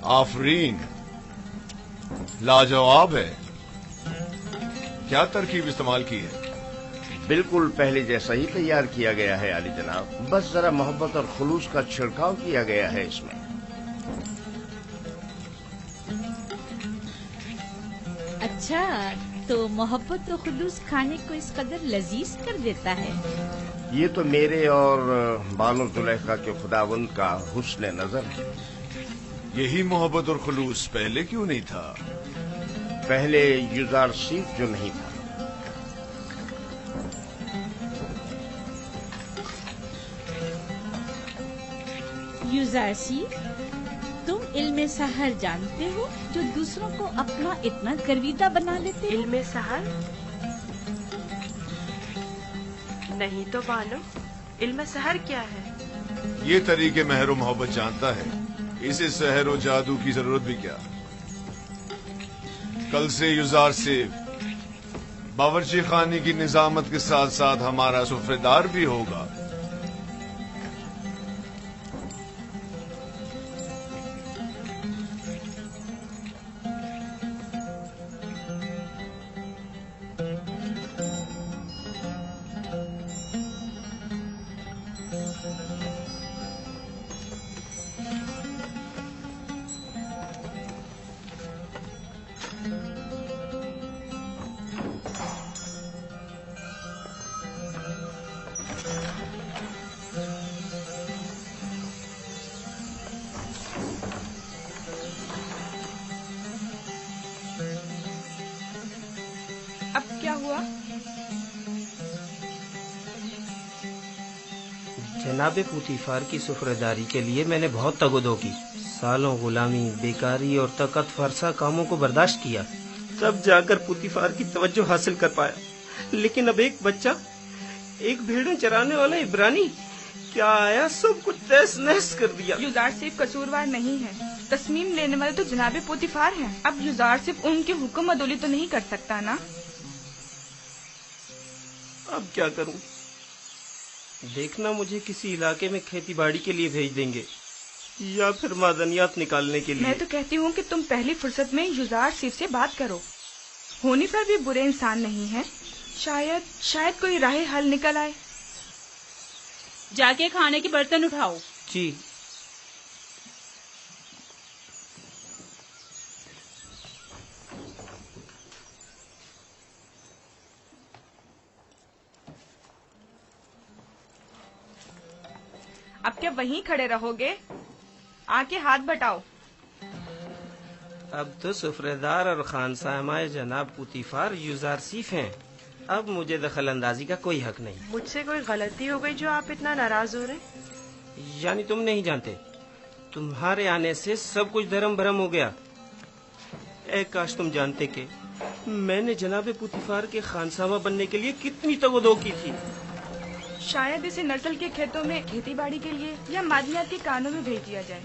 آفرین، لاجواب ہے. کیا ترکیب استعمال کی ہے؟ بالکل پہلے جیسا ہی تیار کیا گیا ہے عالی جناب، بس ذرا محبت اور خلوص کا چھڑکاؤ کیا گیا ہے اس میں. اچھا، تو محبت و خلوص کھانے کو اس قدر لذیذ کر دیتا ہے. یہ تو میرے اور بانو زلیخا کے خداوند کا حسن نظر ہے. یہی محبت اور خلوص پہلے کیوں نہیں تھا؟ پہلے یوزار سیف جو نہیں تھا. یوزارسی، تم علم سحر جانتے ہو جو دوسروں کو اپنا اتنا گرویدہ بنا لیتے؟ علم سحر؟ نہیں تو بانو، علم سحر کیا ہے؟ یہ طریقے مہر و محبت جانتا ہے، اسے سحر و جادو کی ضرورت بھی کیا. کل سے یوزار سیف باورچی خانے کی نظامت کے ساتھ ساتھ ہمارا سفرے دار بھی ہوگا. اب کیا ہوا؟ جناب پوتیفار کی سفرےداری کے لیے میں نے بہت تگ و دو کی، سالوں غلامی، بیکاری اور طاقت فرسا کاموں کو برداشت کیا، تب جا کر پوتیفار کی توجہ حاصل کر پایا. لیکن اب ایک بچہ، ایک بھیڑیں چرانے والا عبرانی کیا آیا، سب کچھ تہس نہس کر دیا. یوزار صرف قصوروار نہیں ہے، تصمیم لینے والے تو جناب پوتیفار ہیں. اب یوزار صرف ان کے حکم عدولی تو نہیں کر سکتا نا. اب کیا کروں؟ دیکھنا مجھے کسی علاقے میں کھیتی باڑی کے لیے بھیج دیں گے یا پھر معدنیات نکالنے کے لیے. میں تو کہتی ہوں کہ تم پہلی فرصت میں یوزار صرف سے بات کرو. ہونی پر بھی برے انسان نہیں ہے، شاید کوئی راہ حل نکل آئے. جا کے کھانے کے برتن اٹھاؤ. جی. اب کیا وہیں کھڑے رہو گے؟ آ کے ہاتھ بٹاؤ. اب تو سفرےدار اور خانسامہ جناب پوتیفار یوزار سیف ہیں، اب مجھے دخل اندازی کا کوئی حق نہیں. مجھ سے کوئی غلطی ہو گئی جو آپ اتنا ناراض ہو رہے؟ یعنی تم نہیں جانتے، تمہارے آنے سے سب کچھ دھرم بھرم ہو گیا. اے کاش تم جانتے کہ میں نے جناب پوتیفار کے خانسامہ بننے کے لیے کتنی تگ و دو کی تھی. شاید اسے نسل کے کھیتوں میں کھیتی باڑی کے لیے یا معدنیات کے کانوں میں بھیج دیا جائے.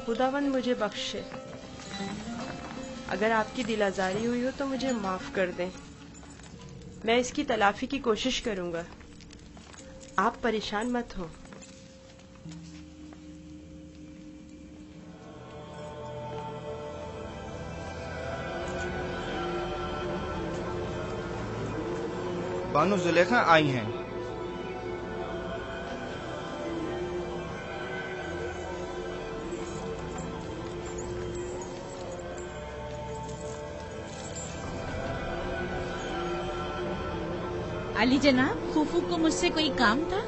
خداوند مجھے بخشے، اگر آپ کی دل آزاری ہوئی ہو تو مجھے معاف کر دیں. میں اس کی تلافی کی کوشش کروں گا، آپ پریشان مت ہو. بانو زلیخا آئی ہیں. علی جناب، پھوپھو کو مجھ سے کوئی کام تھا؟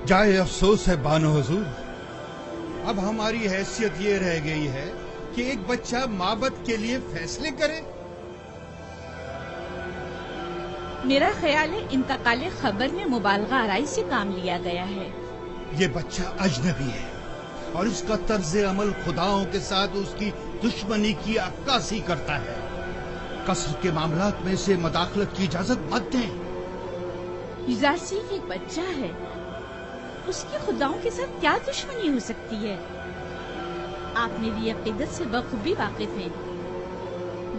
جائے افسوس ہے بانو حضور، اب ہماری حیثیت یہ رہ گئی ہے کہ ایک بچہ معبد کے لیے فیصلے کرے. میرا خیال ہے انتقال خبر میں مبالغہ آرائی سے کام لیا گیا ہے. یہ بچہ اجنبی ہے اور اس کا طرز عمل خداؤں کے ساتھ اس کی دشمنی کی عکاسی کرتا ہے. قصر کے معاملات میں اسے مداخلت کی اجازت مت دیں. یوزار صرف ایک بچہ ہے، اس کی خداؤں کے ساتھ کیا دشمنی ہو سکتی ہے؟ آپ میری عقیدت سے بخوبی واقف ہیں.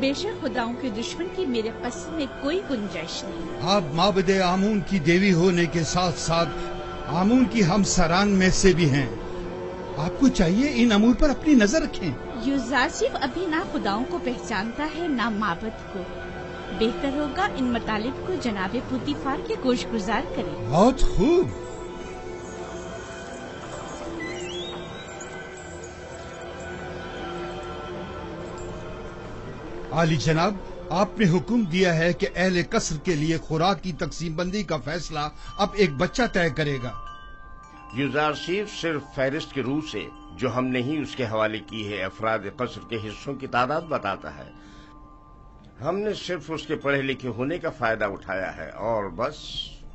بے شک خداؤں کے دشمن کی میرے قصد میں کوئی گنجائش نہیں. آپ معبد آمون کی دیوی ہونے کے ساتھ ساتھ आमून की हम सरान में से भी हैं। आपको चाहिए इन अमूर पर अपनी नजर रखें। यूजारसिफ अभी ना खुदाओं को पहचानता है ना माबद को। बेहतर होगा इन मतालिब को जनाबे पुतीफार के गोशगुजार करें। बहुत खूब। आली जनाब, आपने हुक्म दिया है कि अहले कसर के लिए खुराक की तकसीम बंदी का फैसला अब एक बच्चा तय करेगा। यूजारसिफ सिर्फ फहरिस्त के रूह से जो हमने ही उसके हवाले की है अफराद कसर के हिस्सों की तादाद बताता है। हमने सिर्फ उसके पढ़े लिखे होने का फायदा उठाया है और बस।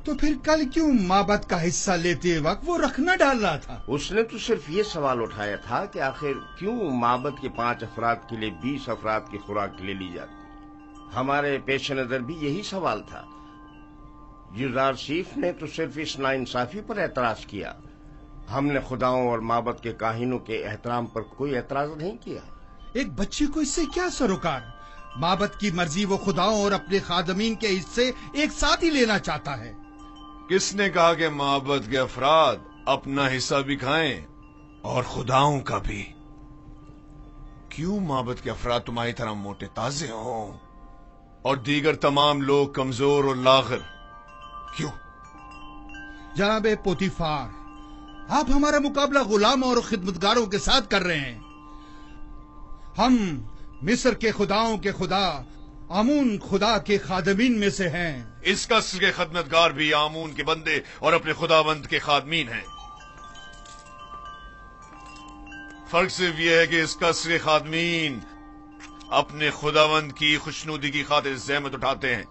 तो फिर कल क्यों माबद का हिस्सा लेते वक्त वो रखना डाल रहा था? उसने तो सिर्फ ये सवाल उठाया था कि आखिर क्यों माबद के 5 अफराद के लिए 20 अफराद की खुराक ले ली जाती। हमारे पेश नजर भी यही सवाल था। यूजारसिफ ने तो सिर्फ इस नाइंसाफी पर एतराज किया। हमने खुदाओं और माबद के काहिनों के एहतराम पर कोई एतराज नहीं किया। एक बच्चे को इससे क्या सरोकार? माबद की मर्जी वो खुदाओं और अपने खादमीन के हिस्से एक साथ ही लेना चाहता है। किसने कहा कि माबद के अफराद अपना हिस्सा भी खाएं और खुदाओं का भी? क्यों माबद के अफराद तुम्हारी तरह मोटे ताजे हों और दीगर तमाम लोग कमजोर और लागर? क्यों? जनाबे पोतीफार, आप हमारा मुकाबला गुलामों और खिदमतगारों के साथ कर रहे हैं। हम मिस्र के खुदाओं के खुदा आमून खुदा के खादमीन में से हैं। इस कसर के खदमतगार भी आमून के बंदे और अपने खुदावंद के खादमीन हैं। फर्क सिर्फ यह है कि इस कसर के खादमीन अपने खुदावंद की खुशनुदी की खातिर ज़हमत उठाते हैं,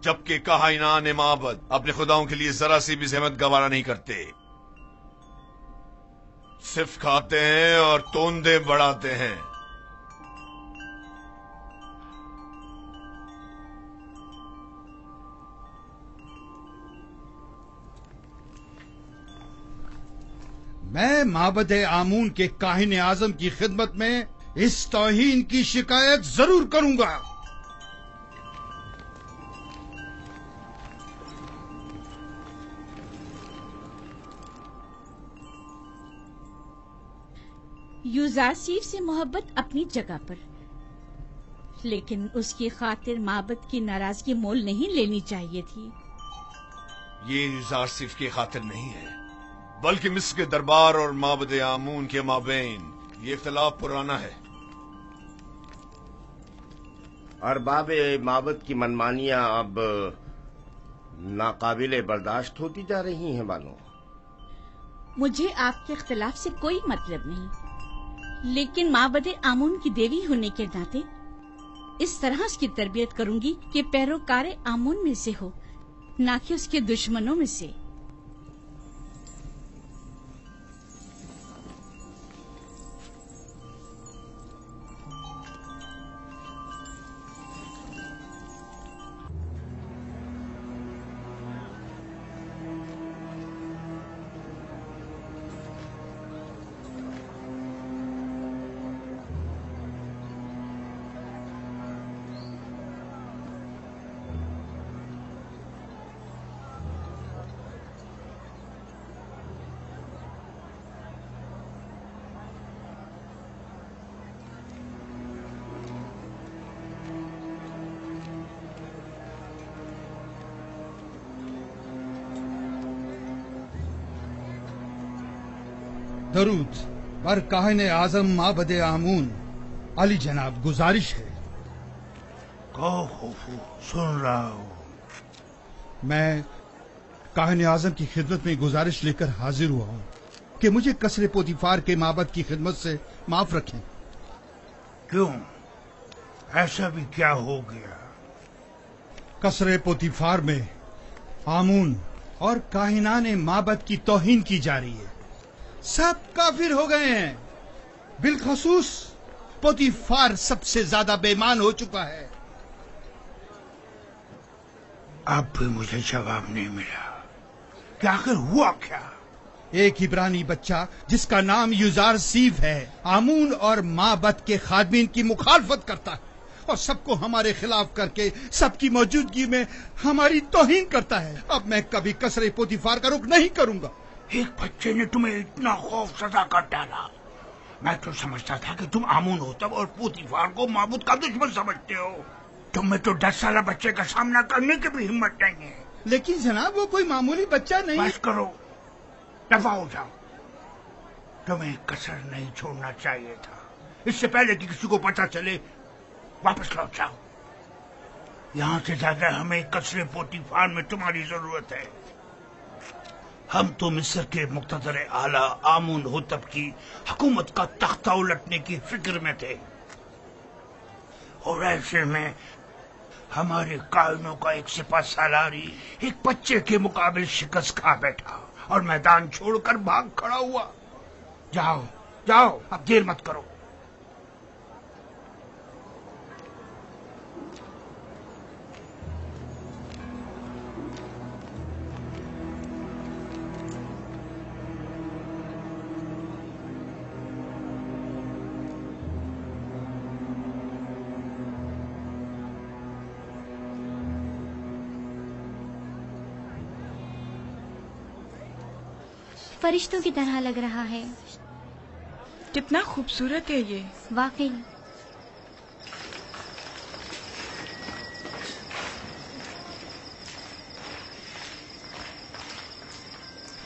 जबकि काहिनान माबद अपने खुदाओं के लिए जरा सी भी ज़हमत गवारा नहीं करते। सिर्फ खाते हैं और तोंदे बढ़ाते हैं। मैं माबद आमून के काहिन आजम की खिदमत में इस तौहीन की शिकायत जरूर करूंगा। यूजारसिफ से मोहब्बत अपनी जगह पर, लेकिन उसकी खातिर माबद की नाराजगी मोल नहीं लेनी चाहिए थी। ये यूजारसिफ की खातिर नहीं है, बल्कि मिस्र के दरबार और माबद आमून के माबैन ये इख्तिलाफ पुराना है। अरबाब माबद की मनमानियां अब नाकाबिले बर्दाश्त होती जा रही हैं बानो। मुझे आपके इख्तिलाफ से कोई मतलब नहीं, लेकिन माबद आमून की देवी होने के नाते इस तरह उसकी तरबियत करूंगी कि पैरोकार आमून में से हो, ना कि उसके दुश्मनों में से। दरूद पर काहिन आजम माबद आमून। अली जनाब, गुजारिश है। सुन रहा हूँ। मैं काहिन आजम की खिदमत में गुजारिश लेकर हाजिर हुआ हूँ कि मुझे कसरे पोतीफार के माबद की खिदमत से माफ रखें। क्यों? ऐसा भी क्या हो गया? कसरे पोतीफार में आमून और काहिनाने माबद की तौहीन की जा रही है। सब काफिर हो गए हैं। बिलखसूस पोतीफार सबसे ज्यादा बेईमान हो चुका है। अब भी मुझे जवाब नहीं मिला कि आखिर हुआ क्या? एक इब्रानी बच्चा जिसका नाम यूजारसिफ है, आमून और माबद के खादमीन की मुखालफत करता है اور سب کو ہمارے خلاف کر کے سب کی موجودگی میں ہماری توہین کرتا ہے. اب میں کبھی کسر پوتیفار کا رخ نہیں کروں گا. ایک بچے نے تمہیں اتنا خوف زدہ کر ڈالا. میں تو سمجھتا تھا کہ تم آمون ہوتب اور پوتیفار کو معبود کا دشمن سمجھتے ہو. تم میں تو 10 سالہ بچے کا سامنا کرنے کی بھی ہمت نہیں ہے. لیکن جناب وہ کوئی معمولی بچہ نہیں. بس کرو، دفع ہو جاؤ. تمہیں کسر نہیں چھوڑنا چاہیے تھا. اس سے پہلے کہ کسی کو پتہ چلے واپس لوٹ جاؤ. یہاں سے زیادہ ہمیں کسر پوتیفار میں تمہاری ضرورت ہے. ہم تو مصر کے مقتدر اعلیٰ آمون ہوتب کی حکومت کا تختہ الٹنے کی فکر میں تھے، اور ایسے میں ہمارے قائدوں کا ایک سپہ سالاری ایک بچے کے مقابل شکست کھا بیٹھا اور میدان چھوڑ کر بھاگ کھڑا ہوا. جاؤ جاؤ، اب دیر مت کرو. فرشتوں کی طرح لگ رہا ہے. کتنا خوبصورت ہے یہ. واقعی.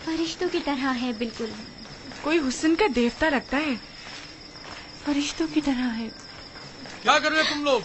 فرشتوں کی طرح ہے بالکل. کوئی حسن کا دیوتا لگتا ہے. فرشتوں کی طرح ہے. کیا کر رہے تم لوگ؟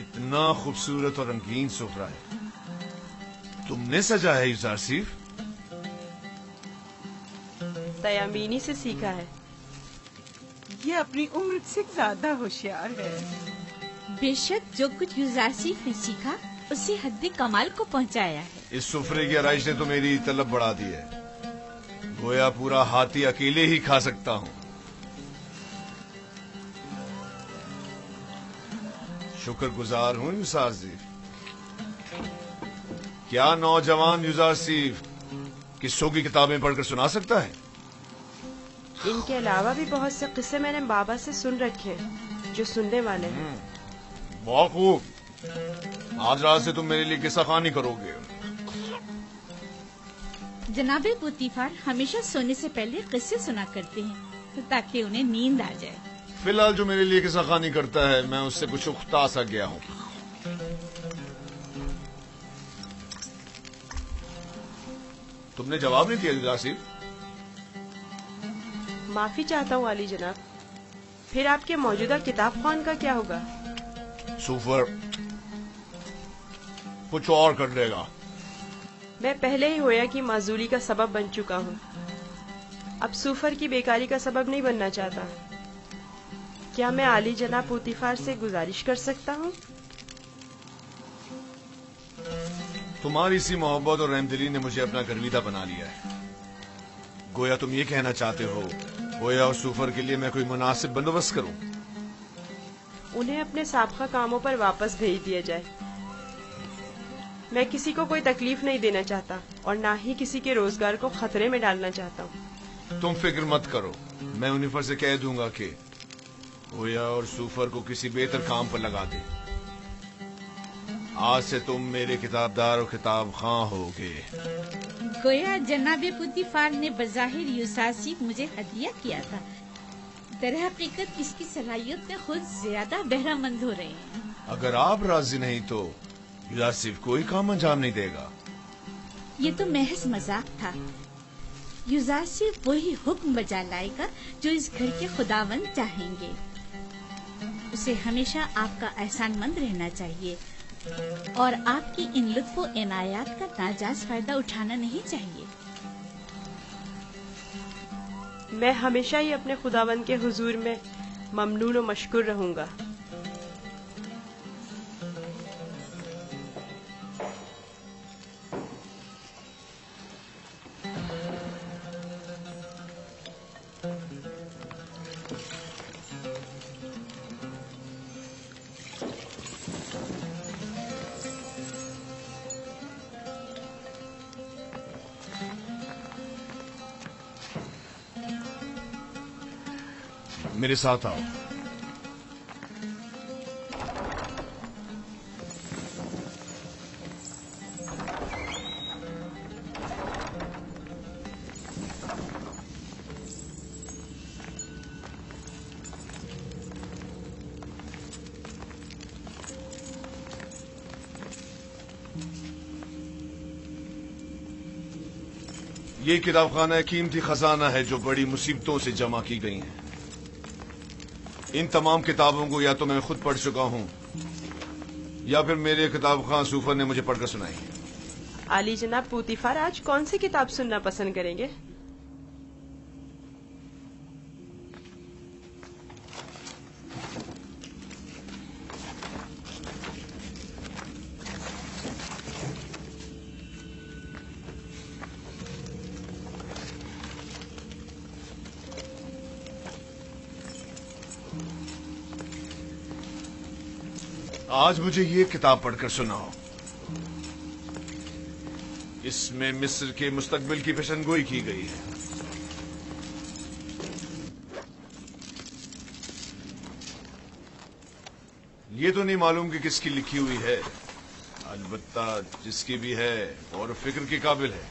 اتنا خوبصورت اور رنگین سفرہ ہے. تم نے سجا ہے یوزارسیف؟ تیامینی سے سیکھا ہے. یہ اپنی عمر سے زیادہ ہوشیار ہے. بے شک جو کچھ یوزارسیف نے سیکھا اسے حد کمال کو پہنچایا ہے. اس سفرے کی آرائش نے تو میری طلب بڑھا دی ہے. گویا پورا ہاتھی اکیلے ہی کھا سکتا ہوں. شکر گزار ہوں یوزارسیف. کیا نوجوان یوزارسیف قصوں کی کتابیں پڑھ کر سنا سکتا ہے؟ ان کے علاوہ بھی بہت سے قصے میں نے بابا سے سن رکھے جو سننے والے ہیں. بہت خوب. آج رات سے تم میرے لیے قصہ خوانی کرو گے. جناب پوتیفار ہمیشہ سونے سے پہلے قصے سنا کرتے ہیں تاکہ انہیں نیند آ جائے. فی الحال جو میرے لیے قصہ خوانی کرتا ہے میں اس سے کچھ اختا سا گیا ہوں. تم نے جواب نہیں دیا یوزارسیف. معافی چاہتا ہوں علی جناب. پھر آپ کے موجودہ کتاب خوان کا کیا ہوگا؟ سوفر کچھ اور کر لے گا. میں پہلے ہی ہویا کی معذوری کا سبب بن چکا ہوں. اب سوفر کی بیکاری کا سبب نہیں بننا چاہتا. کیا میں علی جناب پوتیفار سے گزارش کر سکتا ہوں؟ تمہاری سی محبت اور رحمدلی نے مجھے اپنا گرویدہ بنا لیا ہے. گویا تم یہ کہنا چاہتے ہو گویا اور سوفر کے لیے میں کوئی مناسب بندوبست کروں. انہیں اپنے سابقہ کاموں پر واپس بھیج دیا جائے. میں کسی کو کوئی تکلیف نہیں دینا چاہتا اور نہ ہی کسی کے روزگار کو خطرے میں ڈالنا چاہتا ہوں. تم فکر مت کرو. میں انیفر سے کہہ دوں گا کہ گویا اور سوفر کو کسی بہتر کام پر لگا دے. آج سے تم میرے کتابدار اور کتاب خواں ہوگے. گویا جناب پوتیفار نے بظاہر یوزارسیف مجھے ہدیہ کیا تھا. در حقیقت اس کی صلاحیت میں خود زیادہ بہرہ مند ہو رہے ہیں. اگر آپ راضی نہیں تو یوزارسیف کوئی کام انجام نہیں دے گا. یہ تو محض مذاق تھا. یوزارسیف وہی حکم بجا لائے گا جو اس گھر کے خداوند چاہیں گے. اسے ہمیشہ آپ کا احسان مند رہنا چاہیے اور آپ کی ان لطف و عنایات کا ناجائز فائدہ اٹھانا نہیں چاہیے. میں ہمیشہ ہی اپنے خداوند کے حضور میں ममनून और मशकूर रहूंगा। मेरे साथ आओ। ये किताबखाना कीमती खजाना है जो बड़ी मुसीबतों से जमा की गई है। इन तमाम किताबों को या तो मैं खुद पढ़ चुका हूं या फिर मेरे किताब खां सूफर ने मुझे पढ़कर सुनाई। आली जनाब पूतीफार आज कौन सी किताब सुनना पसंद करेंगे? आज मुझे ये किताब पढ़कर सुनाओ। इसमें मिस्र के मुस्तकबिल की पेशनगोई की गई है। ये तो नहीं मालूम कि किसकी लिखी हुई है, अलबत्ता जिसकी भी है और फिक्र के काबिल है।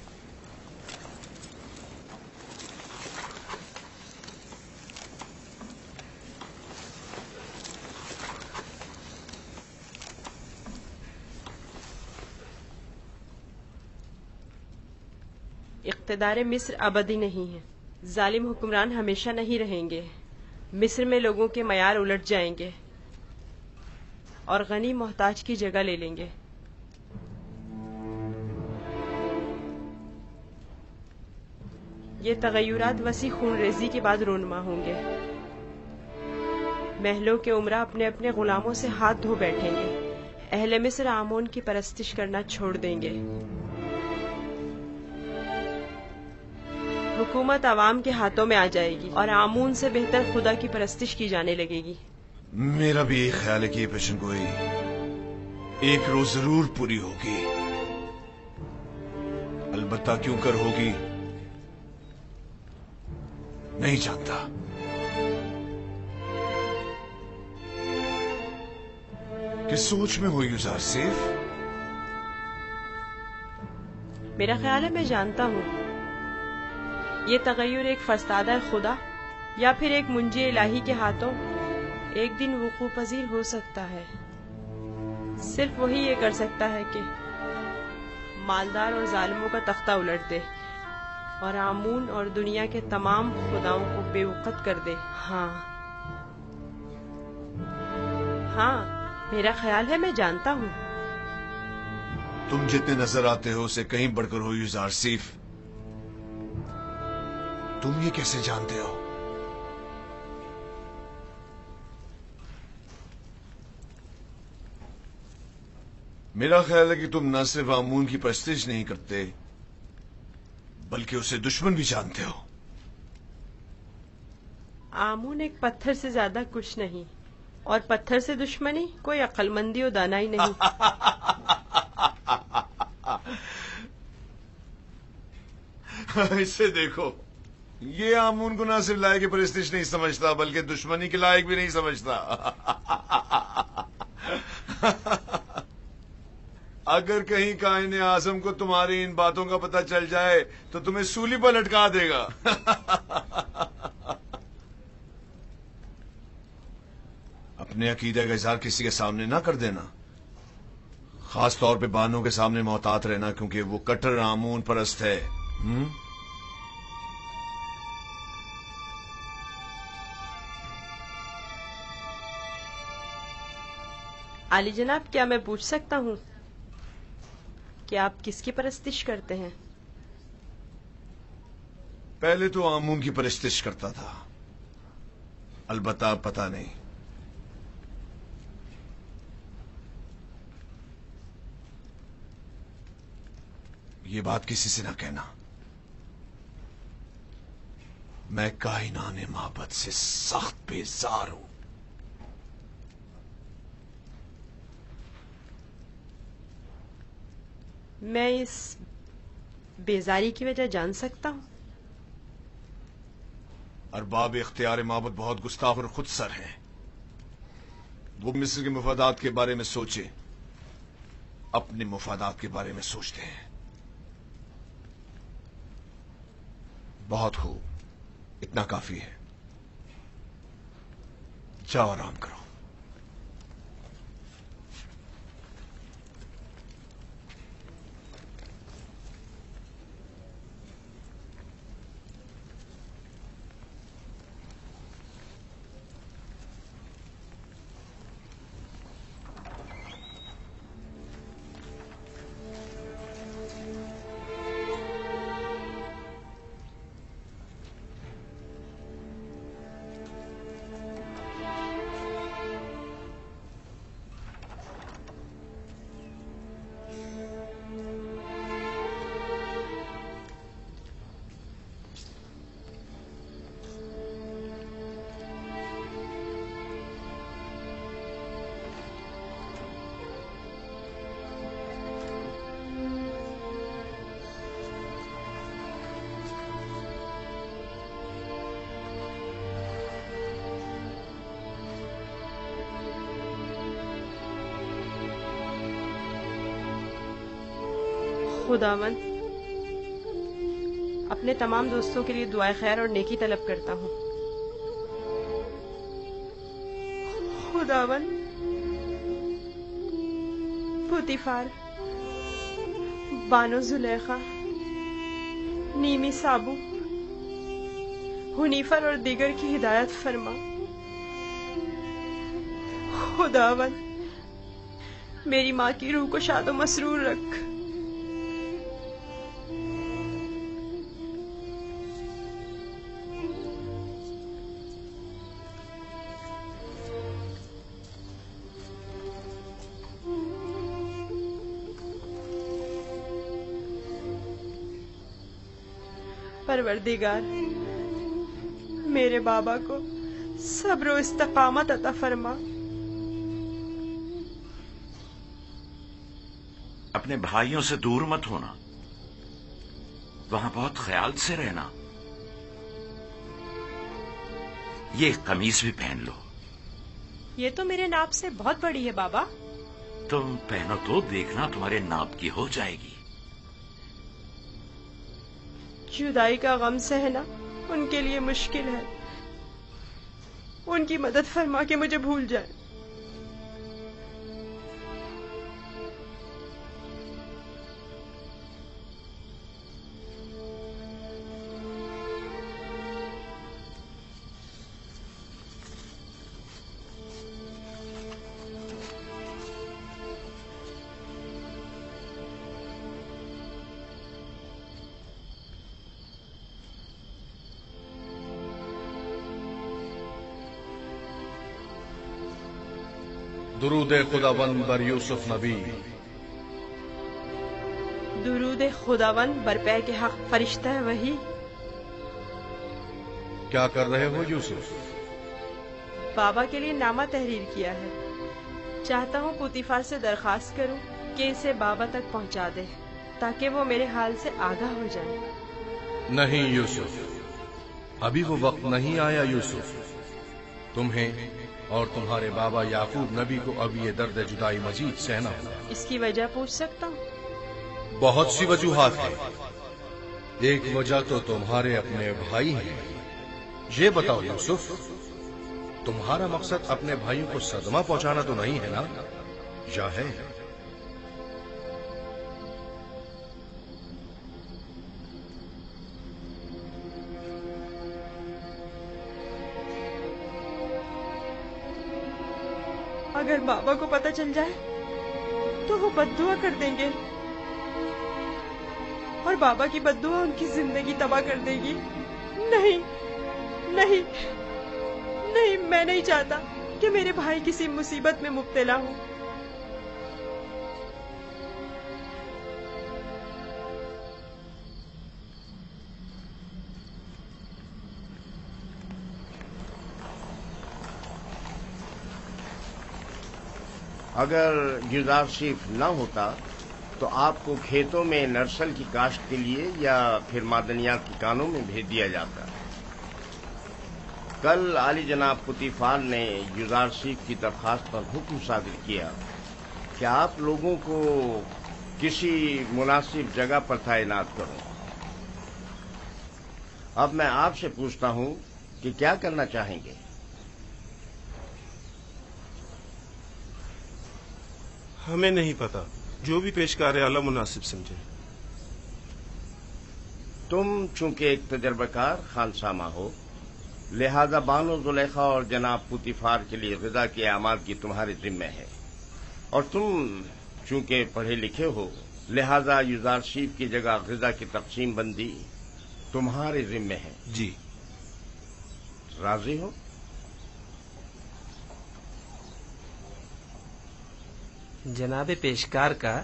इक़्तिदार मिस्र अबदी नहीं है। जालिम हुक्मरान हमेशा नहीं रहेंगे। मिस्र में लोगों के मयार उलट जाएंगे और गनी मोहताज की जगह ले लेंगे। ये तगय्युरात वसी खूनरेजी के बाद रोनमा होंगे। महलों के उमरा अपने अपने गुलामों से हाथ धो बैठेंगे। अहले मिस्र आमोन की परस्तिश करना छोड़ देंगे। हुकूमत आवाम के हाथों में आ जाएगी और आमून से बेहतर खुदा की परस्तिश की जाने लगेगी। मेरा भी एक ख्याल है कि ये पेशनगोई एक रोज जरूर पूरी होगी। अलबत्ता क्यों कर होगी नहीं जानता। किस सोच में हो युजार सेफ? मेरा ख्याल है मैं जानता हूँ। ये तगय्युर एक फरस्तादा खुदा या फिर एक मुंजी इलाही के हाथों एक दिन वुकू पजीर हो सकता है। सिर्फ वही ये कर सकता है कि मालदार और जालिमों का तख्ता उलट दे और आमून और दुनिया के तमाम खुदाओं को बेवकत कर दे। हाँ, मेरा ख्याल है मैं जानता हूँ। तुम जितने नजर आते हो उसे कहीं बढ़कर हो युजार सीफ। तुम ये कैसे जानते हो? मेरा ख्याल है कि तुम न सिर्फ आमून की परस्तिश नहीं करते बल्कि उसे दुश्मन भी जानते हो। आमून एक पत्थर से ज्यादा कुछ नहीं और पत्थर से दुश्मनी कोई अक्लमंदी और दानाई नहीं। इसे देखो, ये आमून को ना सिर्फ लायक परस्तिश नहीं समझता बल्कि दुश्मनी के लायक भी नहीं समझता। अगर कहीं कायने आजम को तुम्हारी इन बातों का पता चल जाए तो तुम्हें सूली पर लटका देगा। अपने अकीदे का इजहार किसी के सामने ना कर देना, खास तौर पे बानों के सामने मोहतात रहना, क्योंकि वो कट्टर आमून परस्त है। आली जनाब, क्या मैं पूछ सकता हूँ कि आप किसकी परस्तिश करते हैं? पहले तो आमून की परस्तिश करता था, अलबत्ता पता नहीं। ये बात किसी से ना कहना। मैं कायनाने मोहब्बत से सख्त बेजार हूं। मैं इस बेजारी की वजह जान सकता हूं? अरबाब इख्तियार मोहब्बत बहुत गुस्ताख और खुदसर हैं। वो मिस्र के मुफादात के बारे में सोचे, अपने मुफादात के बारे में सोचते हैं। बहुत खूब, इतना काफी है। जाओ आराम करो। खुदावन, अपने तमाम दोस्तों के लिए दुआए खैर और नेकी तलब करता हूँ। खुदावन, पुतीफार, बानो जुलेखा, नीमी साबू, हुनीफर और दीगर की हिदायत फरमा। खुदावन, मेरी माँ की रूह को शादो मसरूर रख। परवरदिगार, मेरे बाबा को सब्र और इस्तकामत अता फरमा। अपने भाइयों से दूर मत होना, वहां बहुत ख्याल से रहना। ये कमीज भी पहन लो। ये तो मेरे नाप से बहुत बड़ी है बाबा। तुम पहनो तो देखना तुम्हारे नाप की हो जाएगी। जुदाई का गम सहना उनके लिए मुश्किल है। उनकी मदद फरमा के मुझे भूल जाए। दुरूद खुदावन बर यूसुफ नबी। दुरूद खुदावन बरपै के हक फरिश्ता है वही। क्या कर रहे हो यूसुफ? बाबा के लिए नामा तहरीर किया है। चाहता हूँ पुतीफार से दरखास्त करूँ कि इसे बाबा तक पहुँचा दे, ताकि वो मेरे हाल से आगाह हो जाए। नहीं यूसुफ, अभी वो वक्त नहीं आया यूसुफ। तुम्हें और तुम्हारे बाबा याकूब नबी को अब ये दर्द जुदाई मजीद सहना होगा। इसकी वजह पूछ सकता हूँ? बहुत सी वजूहात हैं। एक वजह तो तुम्हारे अपने भाई हैं। ये बताओ यूसुफ, तुम्हारा मकसद अपने भाइयों को सदमा पहुंचाना तो नहीं है ना, या है? अगर बाबा को पता चल जाए तो वो बद्दुआ कर देंगे, और बाबा की बद्दुआ उनकी जिंदगी तबाह कर देगी। नहीं नहीं نہیں، میں نہیں چاہتا کہ میرے بھائی کسی مصیبت میں مبتلا ہو۔ اگر یوزارشیف نہ ہوتا تو آپ کو کھیتوں میں نرسل کی کاشت کے لیے یا پھر معدنیات کی کانوں میں بھیج دیا جاتا۔ کل عالی جناب پوتیفار نے یوزارشیف کی درخواست پر حکم صادر کیا کہ آپ لوگوں کو کسی مناسب جگہ پر تعینات کروں۔ اب میں آپ سے پوچھتا ہوں کہ کیا کرنا چاہیں گے؟ ہمیں نہیں پتا، جو بھی پیشکار اعلیٰ مناسب سمجھے۔ تم چونکہ ایک تجربہ کار خانسامہ ہو، لہذا بانو زلیخا اور جناب پوتیفار کے لیے غذا کے اعمال کی تمہارے ذمہ ہے، اور تم چونکہ پڑھے لکھے ہو، لہذا یوزارشیف کی جگہ غذا کی تقسیم بندی تمہارے ذمہ ہے۔ جی۔ راضی ہو؟ جناب پیشکار کا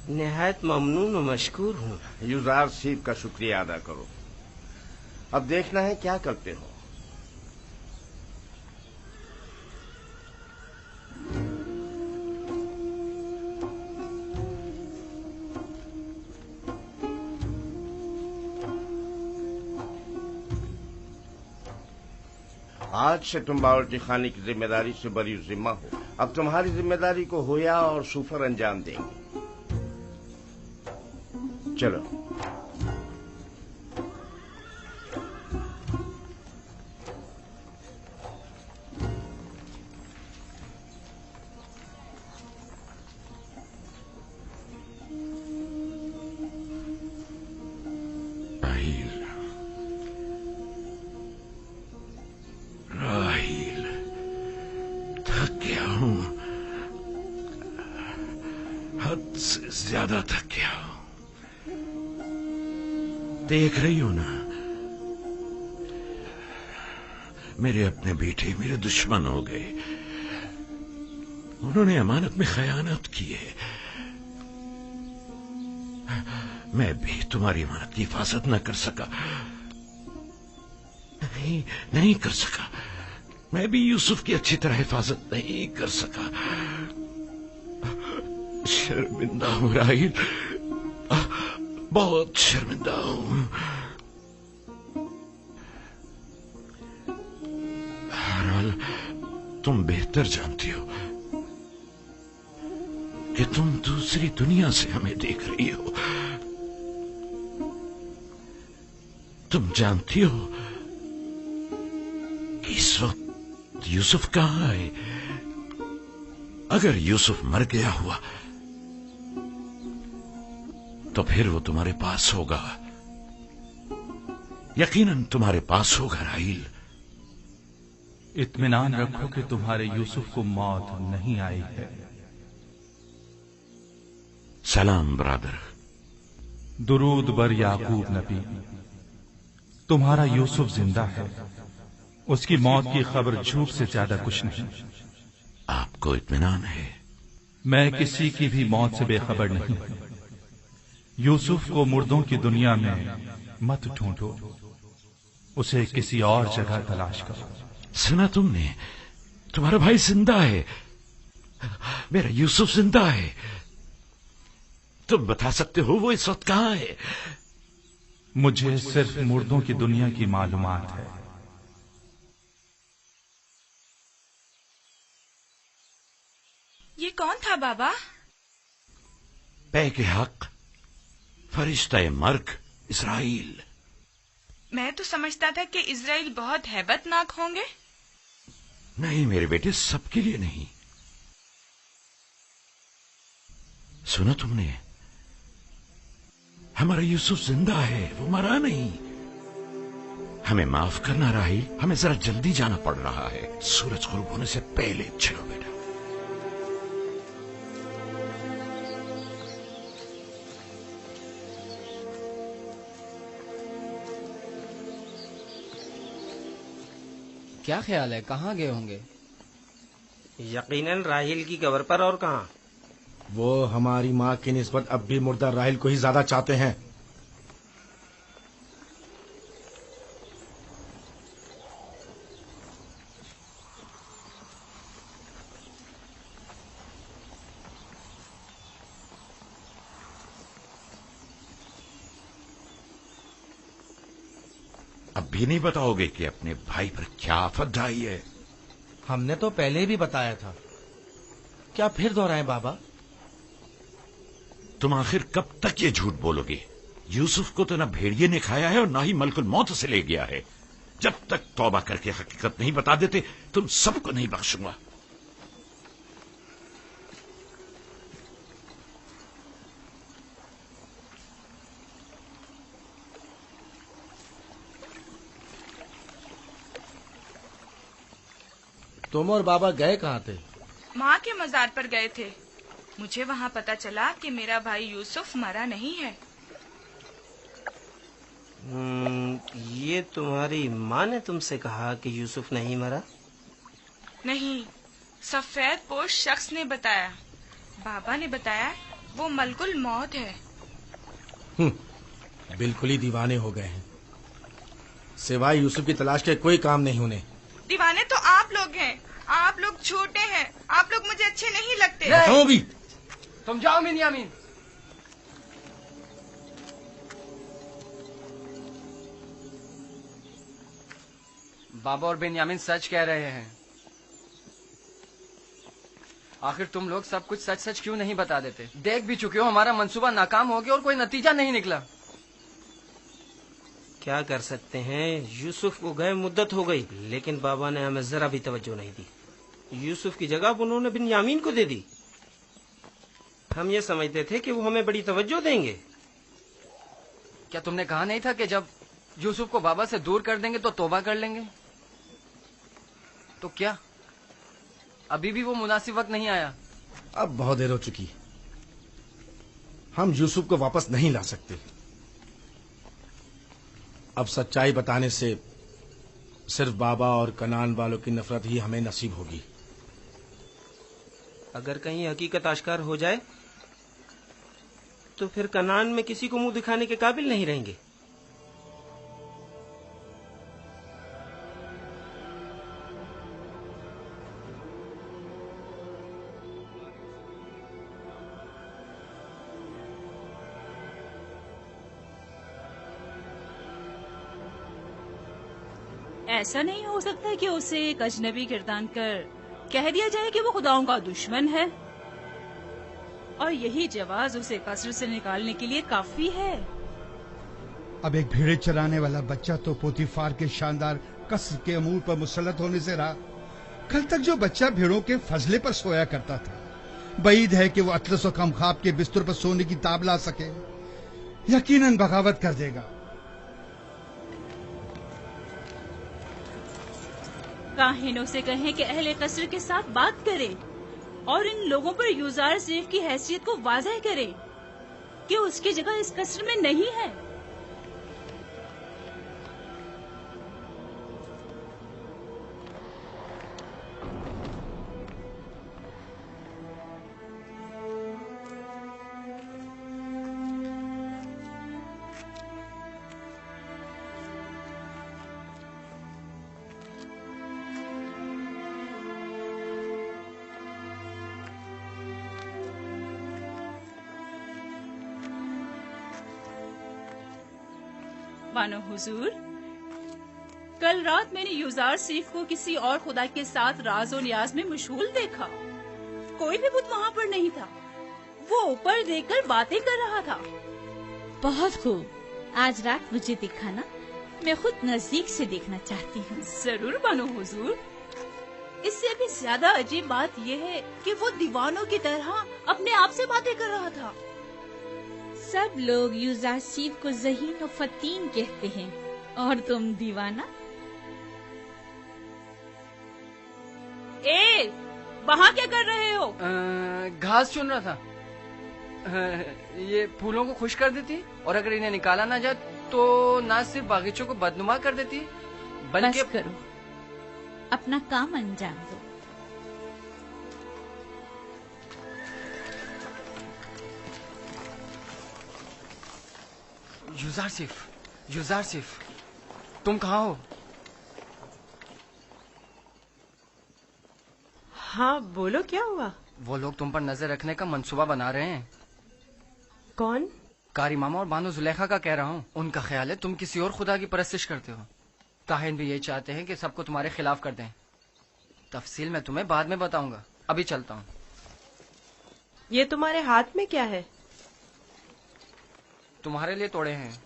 نہایت ممنون و مشکور ہوں۔ یوزارشیف کا شکریہ ادا کرو۔ اب دیکھنا ہے کیا کرتے ہو۔ آج سے تم باورچی خانے کی ذمہ داری سے بری ذمہ ہو۔ اب تمہاری ذمہ داری کو ہویا اور سوفر انجام دیں گے۔ چلو۔ زیادہ تھک گیا ہوں۔ دیکھ رہی ہو نا، میرے اپنے بیٹے میرے دشمن ہو گئے، انہوں نے امانت میں خیانت کی ہے۔ میں بھی تمہاری امانت کی حفاظت نہ کر سکا، نہیں کر سکا۔ میں بھی یوسف کی اچھی طرح حفاظت نہیں کر سکا۔ شرمندہ ہوں راہیل، بہت شرمندہ ہوں۔ بہرحال تم بہتر جانتی ہو کہ تم دوسری دنیا سے ہمیں دیکھ رہی ہو۔ تم جانتی ہو کہ اس وقت یوسف کہاں ہے۔ اگر یوسف مر گیا ہوا تو پھر وہ تمہارے پاس ہوگا، یقیناً تمہارے پاس ہوگا راہیل۔ اطمینان رکھو کہ تمہارے یوسف کو موت نہیں آئی ہے۔ سلام برادر۔ درود بر یعقوب نبی۔ تمہارا یوسف زندہ ہے، اس کی موت کی خبر جھوٹ سے زیادہ کچھ نہیں۔ آپ کو اطمینان ہے؟ میں کسی کی بھی موت سے بے خبر نہیں ہوں۔ یوسف کو مردوں کی دنیا میں مت ڈھونڈو، اسے کسی اور جگہ تلاش کرو۔ سنا تم نے؟ تمہارا بھائی زندہ ہے، میرا یوسف زندہ ہے۔ تم بتا سکتے ہو وہ اس وقت کہاں ہے؟ مجھے صرف مردوں کی دنیا کی معلومات ہے۔ یہ کون تھا بابا؟ پے کے حق، فرشتہ مرگ اسرائیل۔ میں تو سمجھتا تھا کہ اسرائیل بہت ہیبت ناک ہوں گے۔ نہیں میرے بیٹے، سب کے لیے نہیں۔ سنا تم نے؟ ہمارا یوسف زندہ ہے، وہ مرا نہیں۔ ہمیں معاف کرنا راہیل، ہمیں ذرا جلدی جانا پڑ رہا ہے، سورج غروب ہونے سے پہلے۔ چلو بیٹا۔ کیا خیال ہے کہاں گئے ہوں گے؟ یقیناً راحیل کی قبر پر، اور کہاں؟ وہ ہماری ماں کی نسبت اب بھی مردہ راحیل کو ہی زیادہ چاہتے ہیں۔ اب بھی نہیں بتاؤ گے کہ اپنے بھائی پر کیا آفت ڈھائی ہے؟ ہم نے تو پہلے بھی بتایا تھا، کیا پھر دہرائیں بابا؟ تم آخر کب تک یہ جھوٹ بولو گے؟ یوسف کو تو نہ بھیڑیے نے کھایا ہے اور نہ ہی ملک الموت سے لے گیا ہے۔ جب تک توبہ کر کے حقیقت نہیں بتا دیتے تم سب کو نہیں بخشوں گا۔ تم اور بابا گئے کہاں تھے؟ ماں کے مزار پر گئے تھے۔ مجھے وہاں پتا چلا کہ میرا بھائی یوسف مرا نہیں ہے۔ یہ تمہاری ماں نے تم سے کہا کہ یوسف نہیں مرا؟ نہیں، سفید پوش شخص نے بتایا۔ بابا نے بتایا وہ ملک الموت ہے۔ بالکل ہی دیوانے ہو گئے ہیں، سوائے یوسف کی تلاش کے کوئی کام نہیں انہیں۔ دیوانے تو آپ لوگ ہیں، آپ لوگ جھوٹے ہیں، آپ لوگ مجھے اچھے نہیں لگتے۔ بھی تم جاؤ بنیامین۔ بابا اور بنیامین سچ کہہ رہے ہیں۔ آخر تم لوگ سب کچھ سچ سچ کیوں نہیں بتا دیتے؟ دیکھ بھی چکے ہو ہمارا منصوبہ ناکام ہو گیا اور کوئی نتیجہ نہیں نکلا۔ کیا کر سکتے ہیں، یوسف کو گئے مدت ہو گئی، لیکن بابا نے ہمیں ذرا بھی توجہ نہیں دی۔ یوسف کی جگہ انہوں نے بنیامین کو دے دی۔ ہم یہ سمجھتے تھے کہ وہ ہمیں بڑی توجہ دیں گے۔ کیا تم نے کہا نہیں تھا کہ جب یوسف کو بابا سے دور کر دیں گے تو توبہ کر لیں گے؟ تو کیا ابھی بھی وہ مناسب وقت نہیں آیا؟ اب بہت دیر ہو چکی، ہم یوسف کو واپس نہیں لا سکتے۔ اب سچائی بتانے سے صرف بابا اور کنان والوں کی نفرت ہی ہمیں نصیب ہوگی۔ اگر کہیں حقیقت آشکار ہو جائے تو پھر کنان میں کسی کو منہ دکھانے کے قابل نہیں رہیں گے۔ ایسا نہیں ہو سکتا کہ اسے ایک اجنبی گردان کر کہہ دیا جائے کہ وہ خداؤں کا دشمن ہے، اور یہی جواز اسے قصر سے نکالنے کے لیے کافی ہے۔ اب ایک بھیڑے چرانے والا بچہ تو پوتیفار کے شاندار قصر کے امور پر مسلط ہونے سے رہا۔ کل تک جو بچہ بھیڑوں کے فضلے پر سویا کرتا تھا، بعید ہے کہ وہ اطلس و خمخاب کے بستر پر سونے کی تاب لا سکے۔ یقیناً بغاوت کر دے گا۔ کاہنوں سے کہیں کہ اہل قصر کے ساتھ بات کرے اور ان لوگوں پر یوزار صیف کی حیثیت کو واضح کرے کہ اس کی جگہ اس قصر میں نہیں ہے۔ بانو حضور، کل رات میں نے یوزار صیف کو کسی اور خدا کے ساتھ راز و نیاز میں مشغول دیکھا۔ کوئی بھی بت وہاں پر نہیں تھا، وہ اوپر دیکھ کر باتیں کر رہا تھا۔ بہت خوب، آج رات مجھے دکھانا، میں خود نزدیک سے دیکھنا چاہتی ہوں۔ ضرور بانو حضور۔ اس سے بھی زیادہ عجیب بات یہ ہے کہ وہ دیوانوں کی طرح اپنے آپ سے باتیں کر رہا تھا۔ سب لوگ یوزار صیف کو ذہین و فتین کہتے ہیں، اور تم دیوانہ۔ وہاں کیا کر رہے ہو؟ گھاس چن رہا تھا۔ یہ پھولوں کو خشک کر دیتی، اور اگر انہیں نکالا نہ جائے تو نہ صرف باغیچوں کو بدنما کر دیتی بلکہ بس کرو، अपना काम अंजाम दो। युजारसिफ, तुम कहाँ हो? हाँ बोलो, क्या हुआ? वो लोग तुम पर नजर रखने का मंसूबा बना रहे हैं। कौन? कारी मामा और बानो जुलेखा का कह रहा हूँ। उनका ख्याल है तुम किसी और खुदा की परस्तिश करते हो। काहिन भी यही चाहते हैं कि सबको तुम्हारे खिलाफ कर दें। तफसील मैं तुम्हें बाद में बताऊंगा, अभी चलता हूँ। ये तुम्हारे हाथ में क्या है? तुम्हारे लिए तोड़े हैं।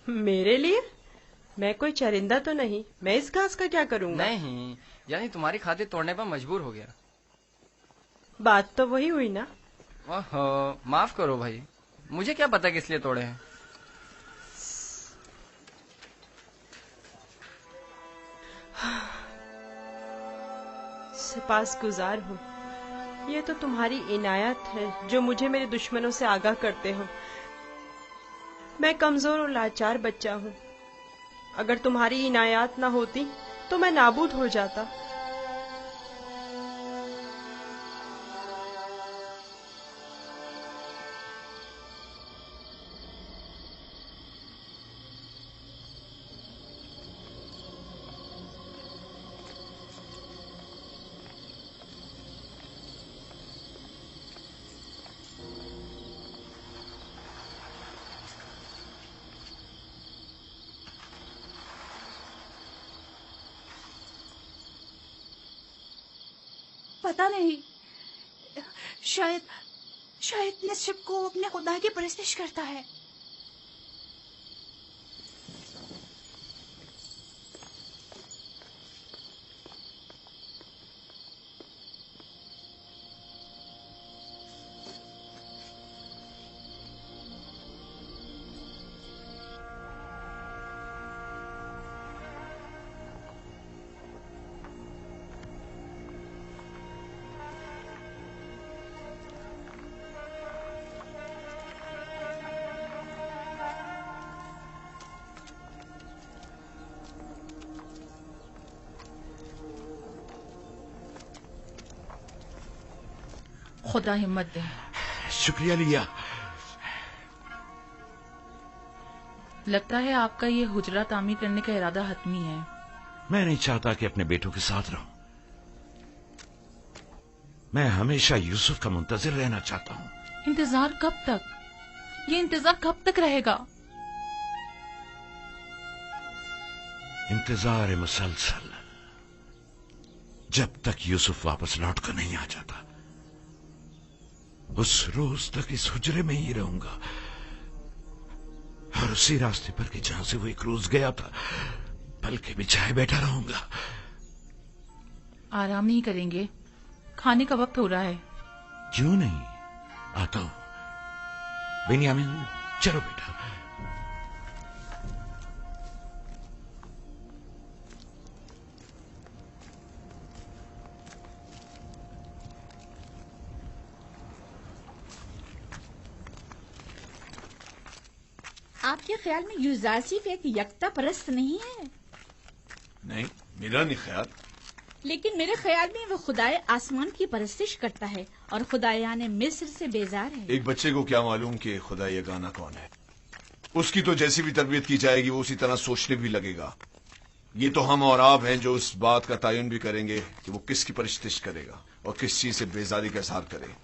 मेरे लिए? मैं कोई चरिंदा तो नहीं, मैं इस घास का क्या करूँगा? नहीं, यानी तुम्हारी खातिर तोड़ने पर मजबूर हो गया। बात तो वही हुई ना। ओहो, माफ करो भाई, मुझे क्या पता किस लिए तोड़े हैं। सिपासगुजार हूँ। ये तो तुम्हारी इनायत है जो मुझे मेरे दुश्मनों से आगाह करते हो। मैं कमजोर और लाचार बच्चा हूँ। अगर तुम्हारी इनायत ना होती तो मैं नाबूद हो जाता। पता नहीं, शायद नसीब को अपने खुदा की परस्तिश करता है। खुदा हिम्मत दे। शुक्रिया लिया। लगता है आपका ये हुजरा तामीर करने का इरादा हतमी है। मैं नहीं चाहता कि अपने बेटों के साथ रहूं। मैं हमेशा यूसुफ का मुंतजिर रहना चाहता हूं। इंतजार कब तक? ये इंतजार कब तक रहेगा? इंतजार मुसलसल, जब तक यूसुफ वापस लौट कर नहीं आ जाता। उस रोज तक इस हुजरे में ही रहूंगा और उसी रास्ते पर कि जहां से वो एक रोज गया था पलके बिछाए बैठा रहूंगा। आराम नहीं करेंगे? खाने का वक्त हो रहा है। क्यों नहीं, आता हूं। बेनियामिन, चलो बेटा। आपके ख्याल में युजारसिफ एक यकता परस्त नहीं है? नहीं, मेरा नहीं ख्याल। लेकिन मेरे ख्याल में वो खुदाए आसमान की परस्तिश करता है और खुदायाने मिस्र से बेजार है। एक बच्चे को क्या मालूम कि खुदा ये गाना कौन है। उसकी तो जैसी भी तरबियत की जाएगी वो उसी तरह सोचने भी लगेगा। ये तो हम और आप हैं जो उस बात का तयन भी करेंगे कि वो किसकी परस्तिश करेगा और किस चीज से बेजारी का इजहार करे।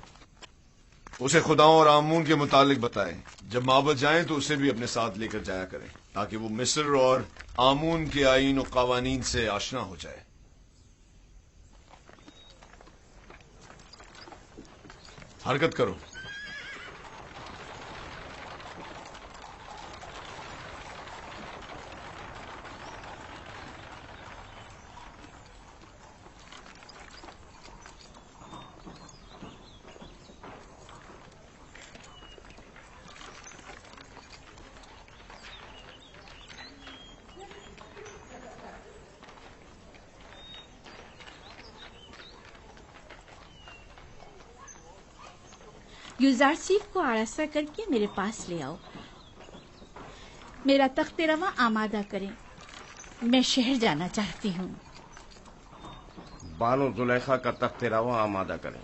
उसे खुदाओं और आमून के मुतालिक बताएं। जब माबद जाएं तो उसे भी अपने साथ लेकर जाया करें ताकि वो मिस्र और आमून के आईन और कवानीन से आशना हो जाए। हरकत करो। युजारसिफ को आरासा करके मेरे पास ले आओ। मेरा तख्ते रवा आमादा करें। मैं शहर जाना चाहती हूँ। बानो जुलेखा का तख्त रवा आमादा करें।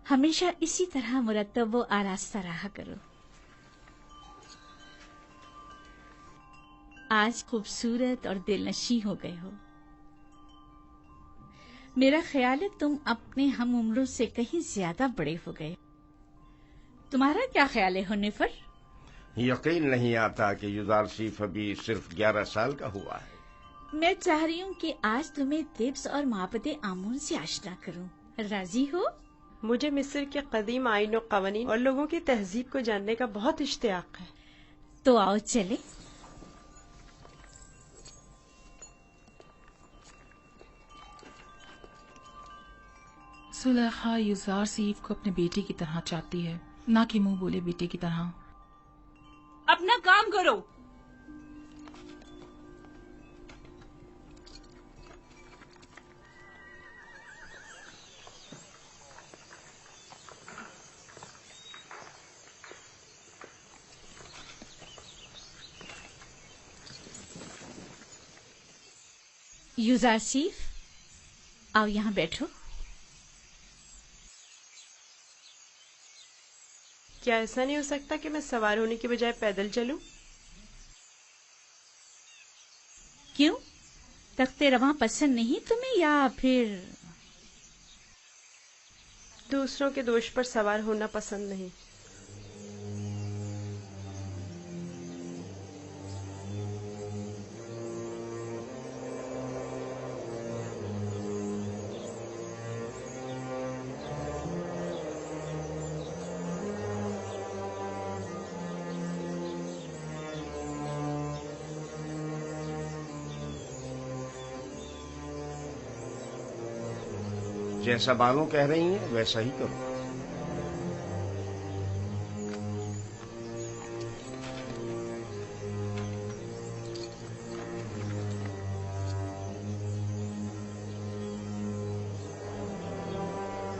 हमेशा इसी तरह मुरत्तब व आरास्ता रहा करो। आज खूबसूरत और दिलनशी हो गए हो। मेरा ख्याल है तुम अपने हम उम्रों से कहीं ज्यादा बड़े हो गए। तुम्हारा क्या ख्याल है हुनिफर? यकीन नहीं आता कि युजारसीफ अभी सिर्फ 11 साल का हुआ है। मैं चाह रही हूँ कि आज तुम्हें तिब्स और माबद आमून से आशना करूँ। राजी हो? मुझे मिस्र के कदीम आईन और कवानीन और लोगों की तहजीब को जानने का बहुत इश्तियाक है। तो आओ चले। सुलेखा युजारसीफ को अपने बेटे की तरह चाहती है, ना कि मुंह बोले बेटे की तरह। अपना काम करो। युजारसीफ, आओ यहाँ बैठो। क्या ऐसा नहीं हो सकता कि मैं सवार होने की बजाय पैदल चलूं? क्यों? तख्ते रवां पसंद नहीं तुम्हें या फिर दूसरों के दोष पर सवार होना पसंद नहीं। जैसा बानो कह रही हैं वैसा ही करो।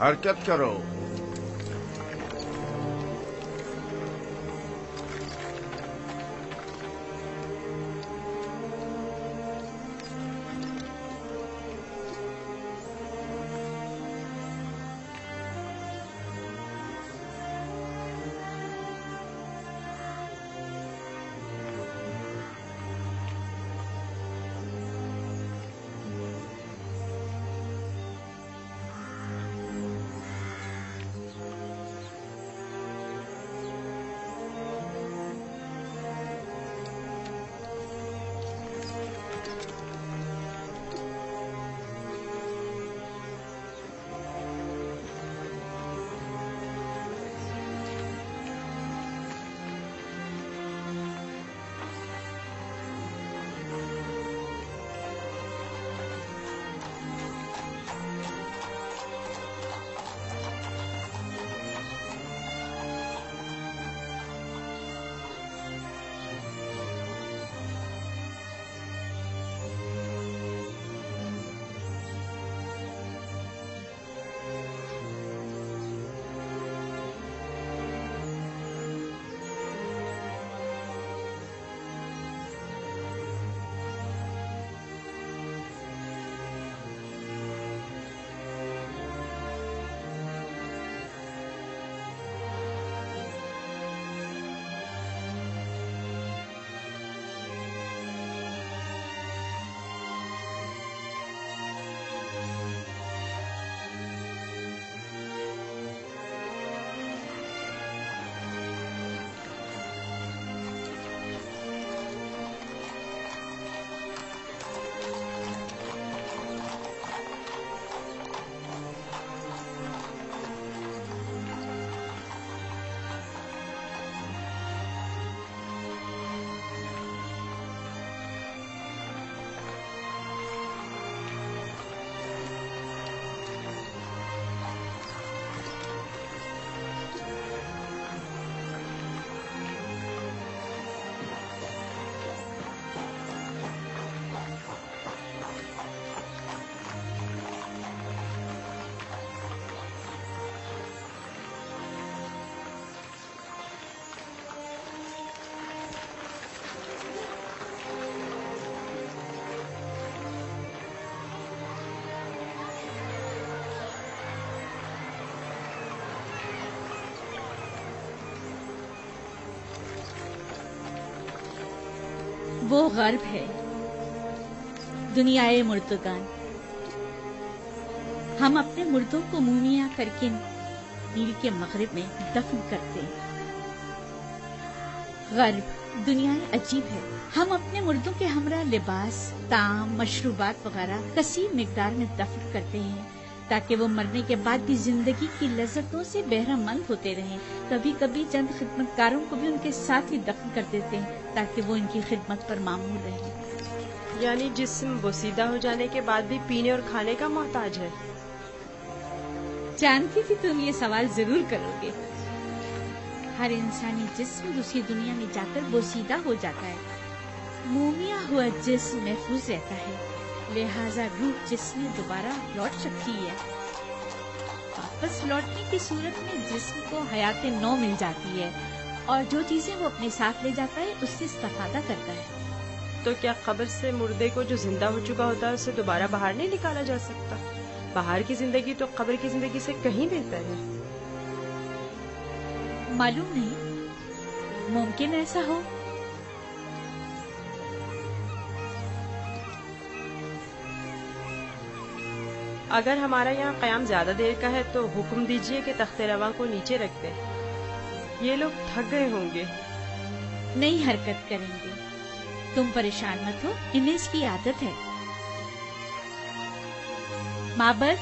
हरकत करो। वो गर्भ है, दुनियाए मुर्दगान। हम अपने मुर्दों को मुमिया करके नील के मगरिब में दफन करते हैं। गर्भ दुनियाए अजीब है। हम अपने मुर्दों के हमरा लिबास, ताम, मशरूबात वगैरह कसीर मिकदार में दफन करते हैं ताकि वो मरने के बाद भी जिंदगी की लज्जतों से बहरामंद होते रहें। कभी कभी चंद खिदमतकारों को भी उनके साथ ही दफन कर देते हैं ताकि वो इनकी खिदमत पर मामूल रहें। यानी जिस्म बोसीदा हो जाने के बाद भी पीने और खाने का मोहताज है। जानती थी तुम ये सवाल जरूर करोगे। हर इंसानी जिस्म दूसरी दुनिया में जाकर बोसीदा हो जाता है। मोमिया हुआ जिस्म महफूज रहता है, लिहाजा रूह जिस्म दोबारा लौट सकती है। वापस लौटने की सूरत में जिस्म को हयात नौ मिल जाती है और जो चीजें वो अपने साथ ले जाता है उससे इस्तेफादा करता है। तो क्या कब्र से मुर्दे को जो जिंदा हो चुका होता है उसे दोबारा बाहर नहीं निकाला जा सकता? बाहर की जिंदगी तो कब्र की जिंदगी से कहीं बेहतर है। मालूम नहीं, मुमकिन ऐसा हो। अगर हमारा यहाँ क़याम ज्यादा देर का है तो हुक्म दीजिए कि तख्ते रवा को नीचे रख दें। ये लोग थक गए होंगे। नई हरकत करेंगे, तुम परेशान मत हो, इन्हें इसकी आदत है। माबद